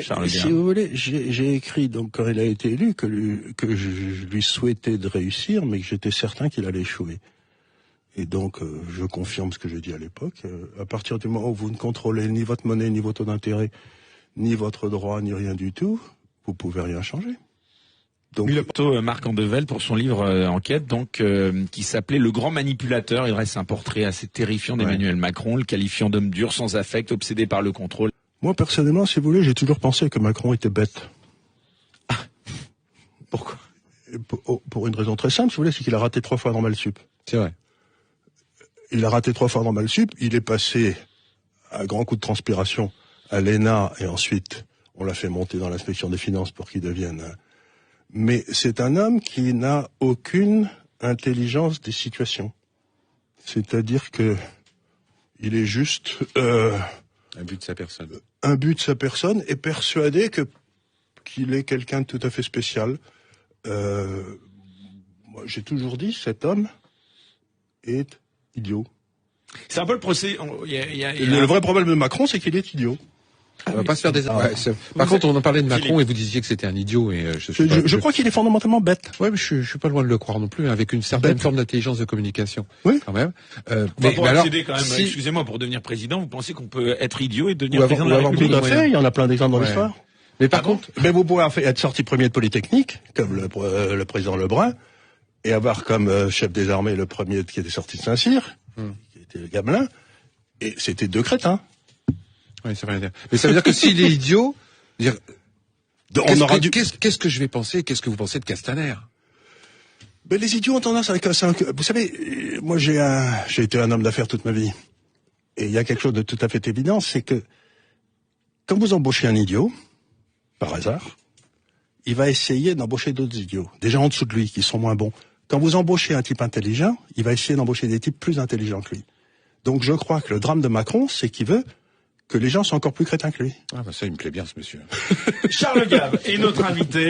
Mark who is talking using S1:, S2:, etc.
S1: Charles
S2: Si
S1: Gave.
S2: vous voulez, j'ai écrit donc quand il a été élu que je lui souhaitais de réussir, mais que j'étais certain qu'il allait échouer. Et donc, je confirme ce que j'ai dit à l'époque. À partir du moment où vous ne contrôlez ni votre monnaie, ni vos taux d'intérêt, ni votre droit, ni rien du tout, vous pouvez rien changer. Donc,
S1: Oui, le photo Marc Andevelle pour son livre Enquête, donc qui s'appelait Le Grand Manipulateur. Il dresse un portrait assez terrifiant d'Emmanuel Macron, le qualifiant d'homme dur, sans affect, obsédé par le contrôle.
S2: moi, personnellement, si vous voulez, j'ai toujours pensé que Macron était bête.
S1: Pourquoi?
S2: Pour une raison très simple, si vous voulez, c'est qu'il a raté 3 fois Normal Sup.
S3: C'est vrai.
S2: Il a raté 3 fois Normal Sup. Il est passé à grands coups de transpiration à l'ENA et ensuite on l'a fait monter dans l'inspection des finances pour qu'il devienne. Mais c'est un homme qui n'a aucune intelligence des situations. C'est-à-dire que il est juste
S3: Un but de sa personne.
S2: imbu de sa personne et persuadé qu'il est quelqu'un de tout à fait spécial. Moi, j'ai toujours dit, cet homme est idiot.
S1: C'est un peu le procès. Il y a
S2: Le vrai problème de Macron, c'est qu'il est idiot.
S3: On va pas se faire des... Par contre, on en parlait de Macron et vous disiez que c'était un idiot. Et
S2: Je crois qu'il est fondamentalement bête.
S3: Ouais, mais je suis pas loin de le croire non plus, hein, avec une certaine forme d'intelligence de communication.
S2: Oui.
S3: Quand même.
S1: mais pour
S3: alors,
S1: accéder quand même,
S3: si-
S1: excusez-moi, pour devenir président, vous pensez qu'on peut être idiot et devenir
S3: Ou
S1: président de
S3: avoir
S1: la
S3: beaucoup
S1: République?
S2: Tout à fait, il y en a plein d'exemples dans
S3: Ouais.
S2: l'histoire.
S3: Mais par contre,
S2: Mais vous pouvez être sorti premier de Polytechnique, comme le président Lebrun, et avoir comme chef des armées le premier qui était sorti de Saint-Cyr, qui était Gamelin, et c'était 2 crétins.
S3: ouais, ça veut rien dire. Mais ça veut dire que s'il est idiot, dire, qu'est-ce que je vais penser, qu'est-ce que vous pensez de Castaner?
S2: Mais les idiots ont tendance à... Vous savez, moi j'ai été un homme d'affaires toute ma vie. Et il y a quelque chose de tout à fait évident, c'est que quand vous embauchez un idiot, par hasard, il va essayer d'embaucher d'autres idiots, des gens en dessous de lui, qui sont moins bons. Quand vous embauchez un type intelligent, il va essayer d'embaucher des types plus intelligents que lui. Donc je crois que le drame de Macron, c'est qu'il veut que les gens soient encore plus crétins que lui.
S3: Ah bah ça, il me plaît bien ce monsieur.
S1: Charles Gave est notre invité.